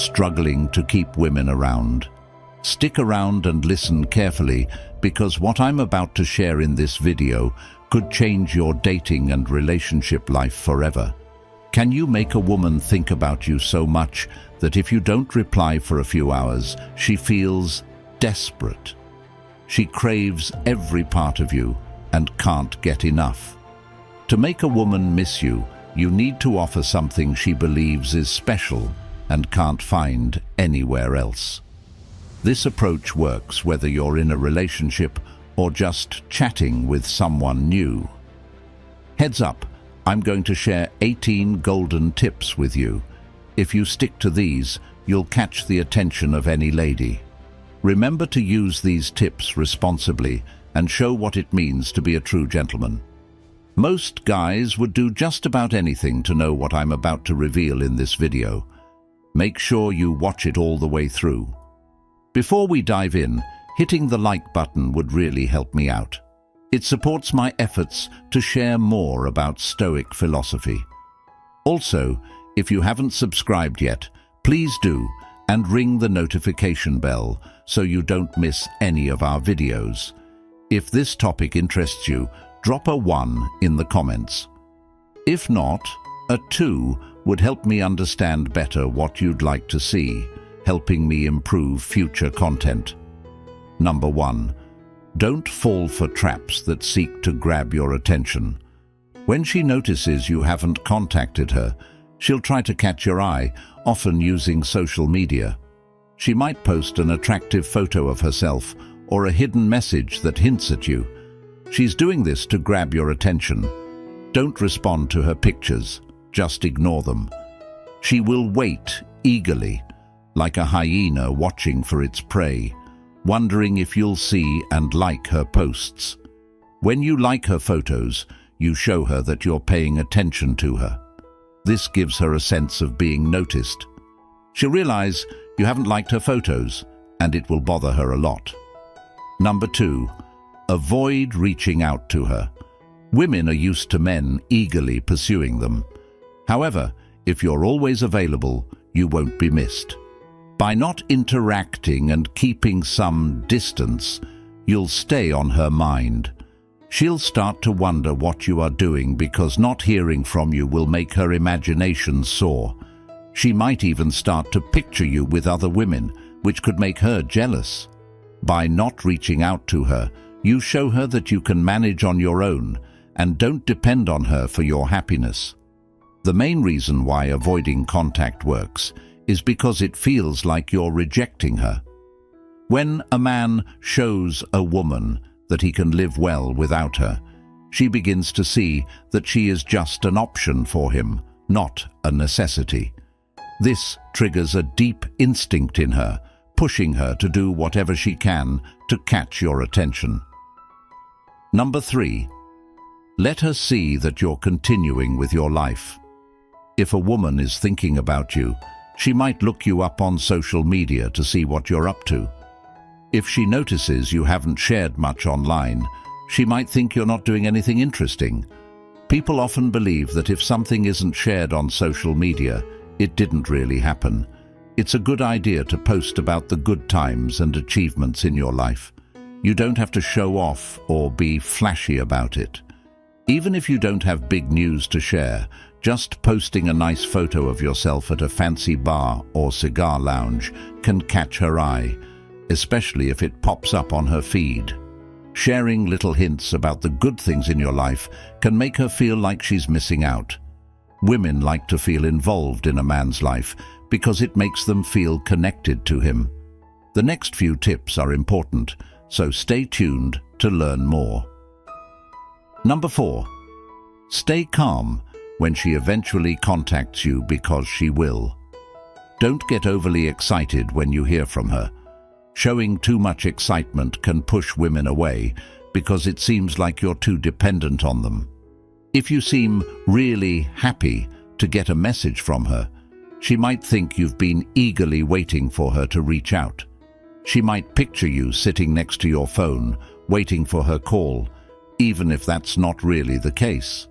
struggling to keep women around? Stick around and listen carefully, because what I'm about to share in this video could change your dating and relationship life forever. Can you make a woman think about you so much that if you don't reply for a few hours, she feels desperate? She craves every part of you and can't get enough. To make a woman miss you, you need to offer something she believes is special and can't find anywhere else. This approach works whether you're in a relationship or just chatting with someone new. Heads up, I'm going to share 18 golden tips with you. If you stick to these, you'll catch the attention of any lady. Remember to use these tips responsibly and show what it means to be a true gentleman. Most guys would do just about anything to know what I'm about to reveal in this video. Make sure you watch it all the way through. Before we dive in, hitting the like button would really help me out. It supports my efforts to share more about Stoic philosophy. Also, if you haven't subscribed yet, please do, and ring the notification bell so you don't miss any of our videos. If this topic interests you, drop a 1 in the comments. If not, a 2 would help me understand better what you'd like to see, helping me improve future content. Number 1. Don't fall for traps that seek to grab your attention. When she notices you haven't contacted her, she'll try to catch your eye, often using social media. She might post an attractive photo of herself or a hidden message that hints at you. She's doing this to grab your attention. Don't respond to her pictures, just ignore them. She will wait eagerly, like a hyena watching for its prey, wondering if you'll see and like her posts. When you like her photos, you show her that you're paying attention to her. This gives her a sense of being noticed. She'll realize you haven't liked her photos, and it will bother her a lot. Number 2. Avoid reaching out to her. Women are used to men eagerly pursuing them. However, if you're always available, you won't be missed. By not interacting and keeping some distance, you'll stay on her mind. She'll start to wonder what you are doing because not hearing from you will make her imagination soar. She might even start to picture you with other women, which could make her jealous. By not reaching out to her, you show her that you can manage on your own and don't depend on her for your happiness. The main reason why avoiding contact works is because it feels like you're rejecting her. When a man shows a woman that he can live well without her, she begins to see that she is just an option for him, not a necessity. This triggers a deep instinct in her, pushing her to do whatever she can to catch your attention. Number 3. Let her see that you're continuing with your life. If a woman is thinking about you, she might look you up on social media to see what you're up to. If she notices you haven't shared much online, she might think you're not doing anything interesting. People often believe that if something isn't shared on social media, it didn't really happen. It's a good idea to post about the good times and achievements in your life. You don't have to show off or be flashy about it. Even if you don't have big news to share, just posting a nice photo of yourself at a fancy bar or cigar lounge can catch her eye, especially if it pops up on her feed. Sharing little hints about the good things in your life can make her feel like she's missing out. Women like to feel involved in a man's life because it makes them feel connected to him. The next few tips are important, so stay tuned to learn more. Number 4. Stay calm when she eventually contacts you, because she will. Don't get overly excited when you hear from her. Showing too much excitement can push women away because it seems like you're too dependent on them. If you seem really happy to get a message from her, she might think you've been eagerly waiting for her to reach out. She might picture you sitting next to your phone, waiting for her call, even if that's not really the case.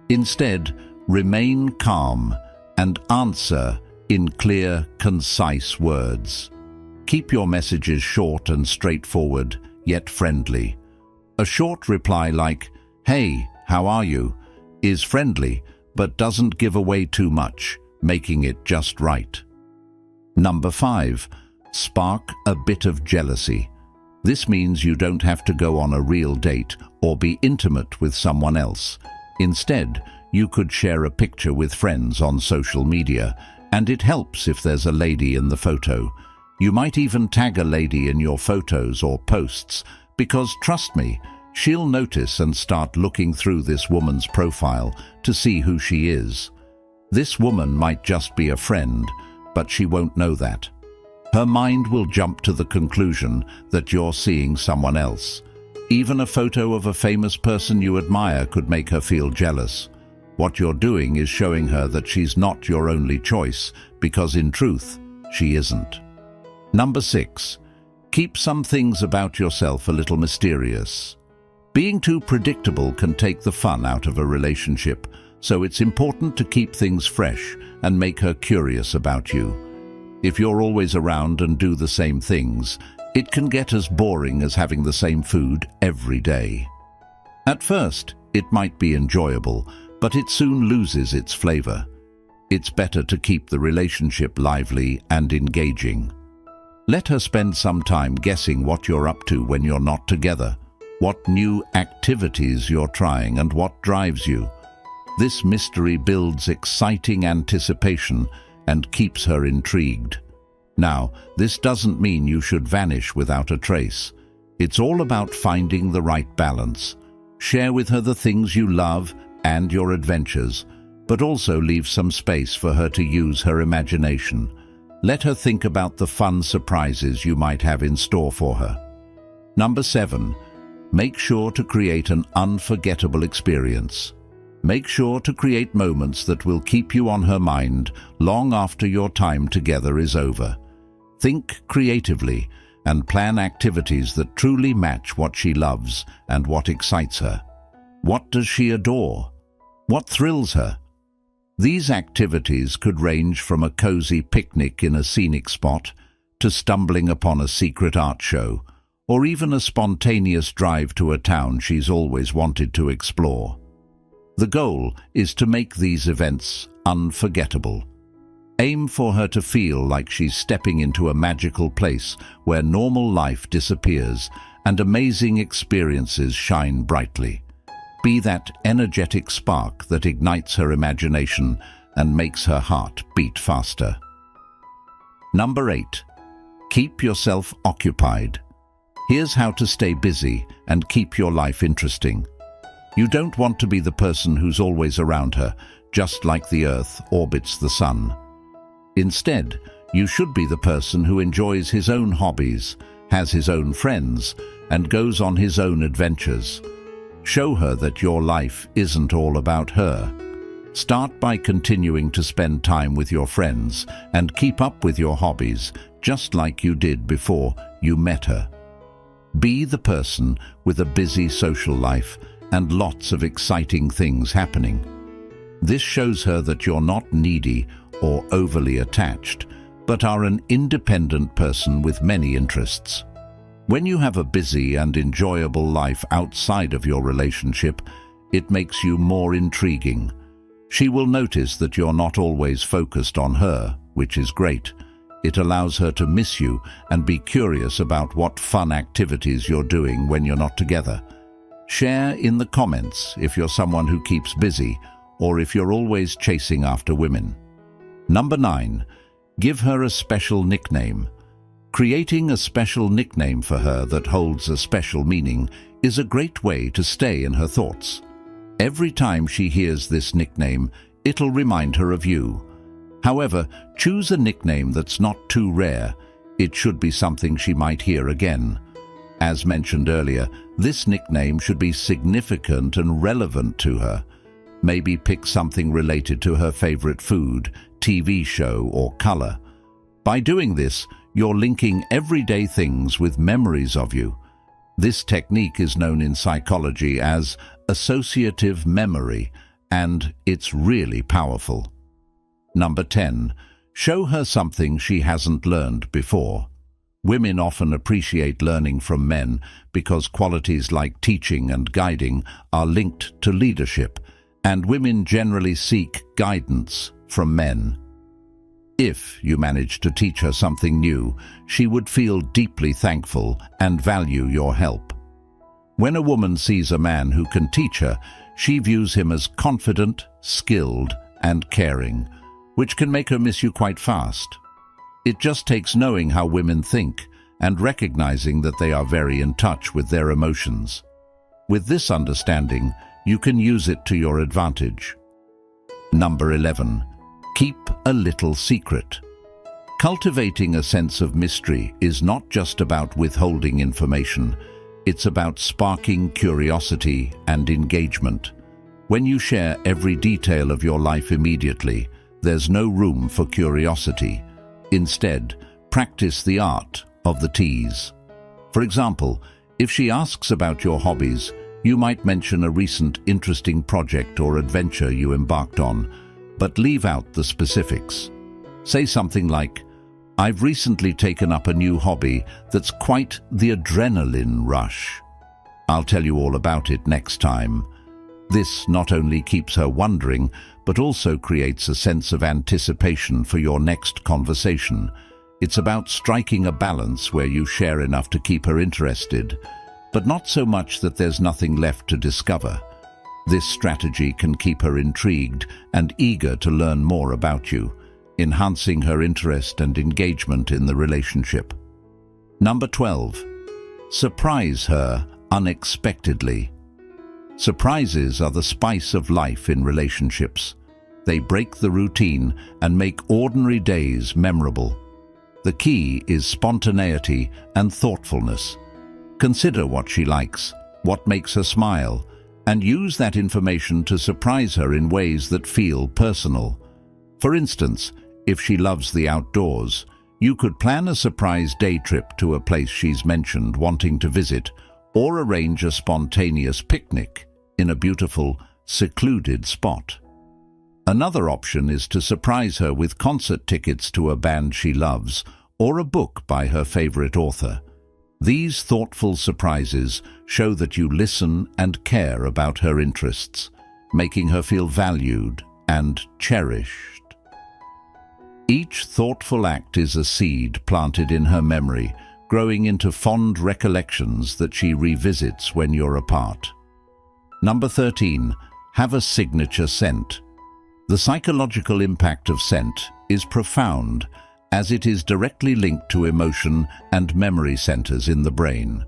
Instead, remain calm and answer in clear, concise words. Keep your messages short and straightforward, yet friendly. A short reply like, "Hey, how are you?" is friendly, but doesn't give away too much, making it just right. Number 5. Spark a bit of jealousy. This means you don't have to go on a real date or be intimate with someone else. Instead, you could share a picture with friends on social media, and it helps if there's a lady in the photo. You might even tag a lady in your photos or posts, because trust me, she'll notice and start looking through this woman's profile to see who she is. This woman might just be a friend, but she won't know that. Her mind will jump to the conclusion that you're seeing someone else. Even a photo of a famous person you admire could make her feel jealous. What you're doing is showing her that she's not your only choice, because in truth, she isn't. Number 6. Keep some things about yourself a little mysterious. Being too predictable can take the fun out of a relationship, so it's important to keep things fresh and make her curious about you. If you're always around and do the same things, it can get as boring as having the same food every day. At first, it might be enjoyable, but it soon loses its flavor. It's better to keep the relationship lively and engaging. Let her spend some time guessing what you're up to when you're not together, what new activities you're trying, and what drives you. This mystery builds exciting anticipation and keeps her intrigued. Now, this doesn't mean you should vanish without a trace. It's all about finding the right balance. Share with her the things you love and your adventures, but also leave some space for her to use her imagination. Let her think about the fun surprises you might have in store for her. Number 7. Make sure to create an unforgettable experience. Make sure to create moments that will keep you on her mind long after your time together is over. Think creatively and plan activities that truly match what she loves and what excites her. What does she adore? What thrills her? These activities could range from a cozy picnic in a scenic spot to stumbling upon a secret art show, or even a spontaneous drive to a town she's always wanted to explore. The goal is to make these events unforgettable. Aim for her to feel like she's stepping into a magical place where normal life disappears and amazing experiences shine brightly. Be that energetic spark that ignites her imagination and makes her heart beat faster. Number 8. Keep yourself occupied. Here's how to stay busy and keep your life interesting. You don't want to be the person who's always around her, just like the Earth orbits the Sun. Instead, you should be the person who enjoys his own hobbies, has his own friends, and goes on his own adventures. Show her that your life isn't all about her. Start by continuing to spend time with your friends and keep up with your hobbies, just like you did before you met her. Be the person with a busy social life and lots of exciting things happening. This shows her that you're not needy or overly attached, but are an independent person with many interests. When you have a busy and enjoyable life outside of your relationship, it makes you more intriguing. She will notice that you're not always focused on her, which is great. It allows her to miss you and be curious about what fun activities you're doing when you're not together. Share in the comments if you're someone who keeps busy or if you're always chasing after women. Number 9. Give her a special nickname. Creating a special nickname for her that holds a special meaning is a great way to stay in her thoughts. Every time she hears this nickname, it'll remind her of you. However, choose a nickname that's not too rare. It should be something she might hear again. As mentioned earlier, this nickname should be significant and relevant to her. Maybe pick something related to her favorite food, TV show, or color. By doing this, you're linking everyday things with memories of you. This technique is known in psychology as associative memory, and it's really powerful. Number 10. Show her something she hasn't learned before. Women often appreciate learning from men because qualities like teaching and guiding are linked to leadership, and women generally seek guidance from men. If you manage to teach her something new, she would feel deeply thankful and value your help. When a woman sees a man who can teach her, she views him as confident, skilled, and caring, which can make her miss you quite fast. It just takes knowing how women think and recognizing that they are very in touch with their emotions. With this understanding, you can use it to your advantage. Number 11. Keep a little secret. Cultivating a sense of mystery is not just about withholding information. It's about sparking curiosity and engagement. When you share every detail of your life immediately, there's no room for curiosity. Instead, practice the art of the tease. For example, if she asks about your hobbies, you might mention a recent interesting project or adventure you embarked on, but leave out the specifics. Say something like, "I've recently taken up a new hobby that's quite the adrenaline rush. I'll tell you all about it next time." This not only keeps her wondering, but also creates a sense of anticipation for your next conversation. It's about striking a balance where you share enough to keep her interested, but not so much that there's nothing left to discover. This strategy can keep her intrigued and eager to learn more about you, enhancing her interest and engagement in the relationship. Number 12. Surprise her unexpectedly. Surprises are the spice of life in relationships. They break the routine and make ordinary days memorable. The key is spontaneity and thoughtfulness. Consider what she likes, what makes her smile, and use that information to surprise her in ways that feel personal. For instance, if she loves the outdoors, you could plan a surprise day trip to a place she's mentioned wanting to visit, or arrange a spontaneous picnic in a beautiful, secluded spot. Another option is to surprise her with concert tickets to a band she loves or a book by her favorite author. These thoughtful surprises show that you listen and care about her interests, making her feel valued and cherished. Each thoughtful act is a seed planted in her memory, growing into fond recollections that she revisits when you're apart. Number 13. Have a signature scent. The psychological impact of scent is profound, as it is directly linked to emotion and memory centers in the brain.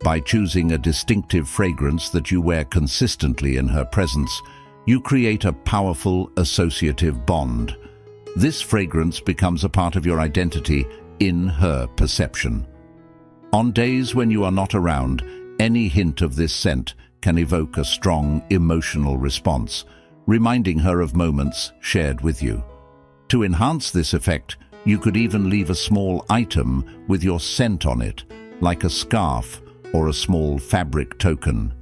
By choosing a distinctive fragrance that you wear consistently in her presence, you create a powerful associative bond. This fragrance becomes a part of your identity in her perception. On days when you are not around, any hint of this scent can evoke a strong emotional response, reminding her of moments shared with you. To enhance this effect, you could even leave a small item with your scent on it, like a scarf or a small fabric token.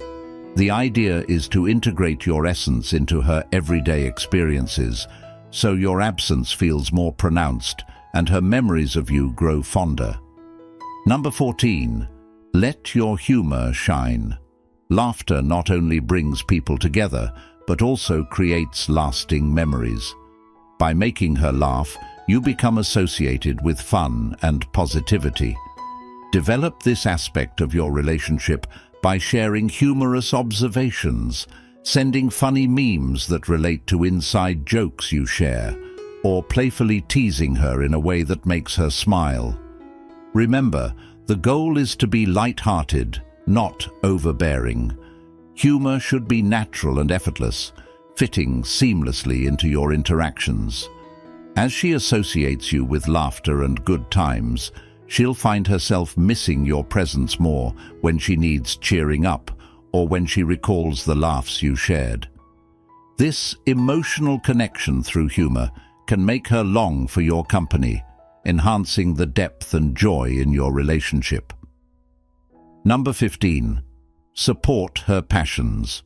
The idea is to integrate your essence into her everyday experiences, so your absence feels more pronounced and her memories of you grow fonder. Number 14. Let your humor shine. Laughter not only brings people together, but also creates lasting memories. By making her laugh, you become associated with fun and positivity. Develop this aspect of your relationship by sharing humorous observations, sending funny memes that relate to inside jokes you share, or playfully teasing her in a way that makes her smile. Remember, the goal is to be light-hearted, not overbearing. Humor should be natural and effortless, fitting seamlessly into your interactions. As she associates you with laughter and good times, she'll find herself missing your presence more when she needs cheering up or when she recalls the laughs you shared. This emotional connection through humor can make her long for your company, enhancing the depth and joy in your relationship. Number 15. Support her passions.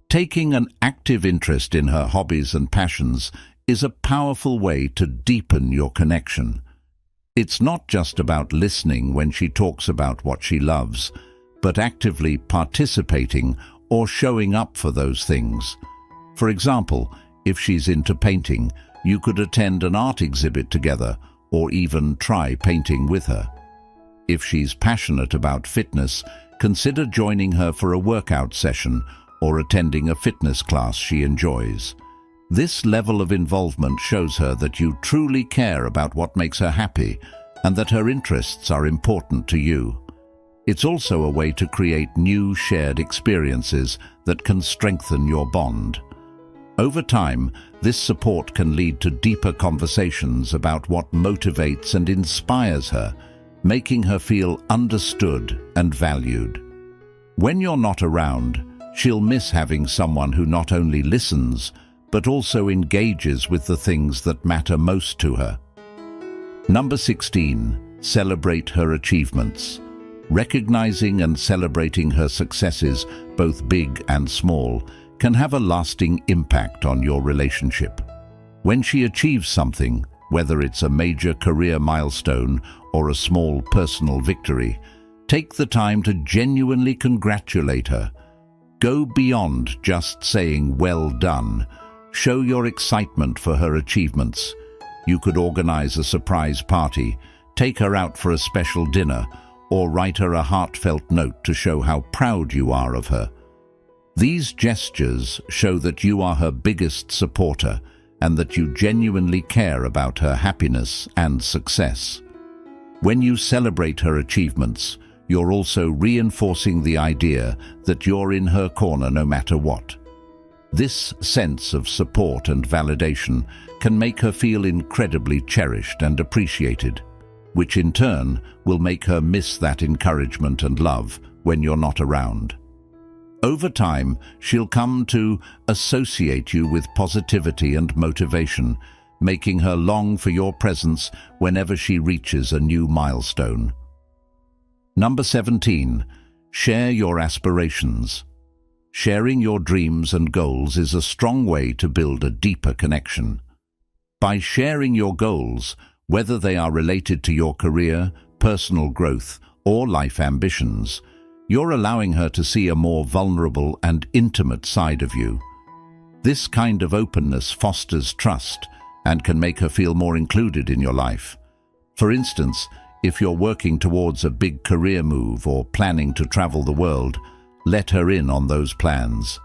Taking an active interest in her hobbies and passions is a powerful way to deepen your connection. It's not just about listening when she talks about what she loves, but actively participating or showing up for those things. For example, if she's into painting, you could attend an art exhibit together or even try painting with her. If she's passionate about fitness, consider joining her for a workout session or attending a fitness class she enjoys. This level of involvement shows her that you truly care about what makes her happy and that her interests are important to you. It's also a way to create new shared experiences that can strengthen your bond. Over time, this support can lead to deeper conversations about what motivates and inspires her, making her feel understood and valued. When you're not around, she'll miss having someone who not only listens, but also engages with the things that matter most to her. Number 16. Celebrate her achievements. Recognizing and celebrating her successes, both big and small, can have a lasting impact on your relationship. When she achieves something, whether it's a major career milestone or a small personal victory, take the time to genuinely congratulate her. Go beyond just saying "well done." Show your excitement for her achievements. You could organize a surprise party, take her out for a special dinner, or write her a heartfelt note to show how proud you are of her. These gestures show that you are her biggest supporter and that you genuinely care about her happiness and success. When you celebrate her achievements, you're also reinforcing the idea that you're in her corner no matter what. This sense of support and validation can make her feel incredibly cherished and appreciated, which in turn will make her miss that encouragement and love when you're not around. Over time, she'll come to associate you with positivity and motivation, making her long for your presence whenever she reaches a new milestone. Number 17. Share your aspirations. Sharing your dreams and goals is a strong way to build a deeper connection. By sharing your goals, whether they are related to your career, personal growth, or life ambitions, you're allowing her to see a more vulnerable and intimate side of you. This kind of openness fosters trust and can make her feel more included in your life. For instance, if you're working towards a big career move or planning to travel the world, let her in on those plans.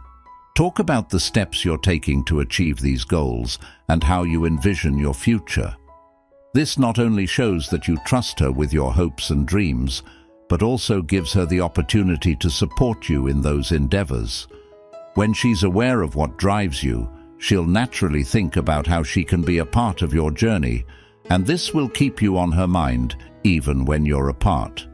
Talk about the steps you're taking to achieve these goals and how you envision your future. This not only shows that you trust her with your hopes and dreams, but also gives her the opportunity to support you in those endeavors. When she's aware of what drives you, she'll naturally think about how she can be a part of your journey, and this will keep you on her mind even when you're apart.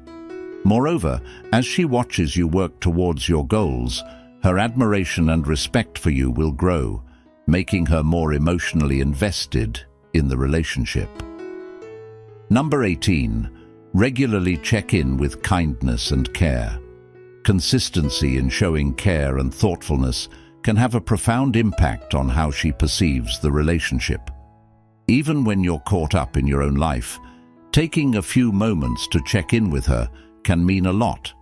Moreover, as she watches you work towards your goals, her admiration and respect for you will grow, making her more emotionally invested in the relationship. Number 18. Regularly check in with kindness and care. Consistency in showing care and thoughtfulness can have a profound impact on how she perceives the relationship. Even when you're caught up in your own life, taking a few moments to check in with her can mean a lot.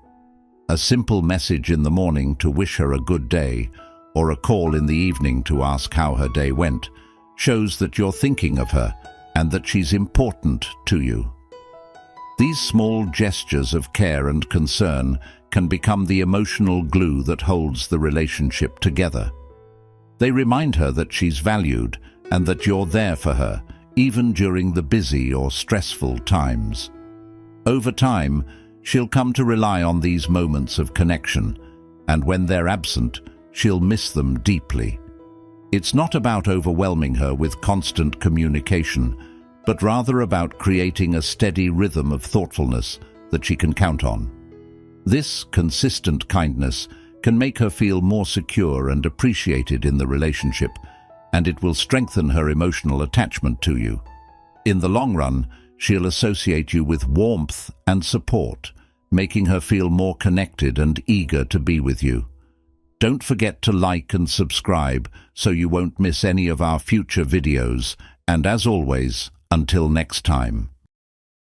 A simple message in the morning to wish her a good day, or a call in the evening to ask how her day went, shows that you're thinking of her and that she's important to you. These small gestures of care and concern can become the emotional glue that holds the relationship together. They remind her that she's valued and that you're there for her, even during the busy or stressful times. Over time, she'll come to rely on these moments of connection, and when they're absent, she'll miss them deeply. It's not about overwhelming her with constant communication, but rather about creating a steady rhythm of thoughtfulness that she can count on. This consistent kindness can make her feel more secure and appreciated in the relationship, and it will strengthen her emotional attachment to you. In the long run, she'll associate you with warmth and support, making her feel more connected and eager to be with you. Don't forget to like and subscribe so you won't miss any of our future videos. And as always, until next time.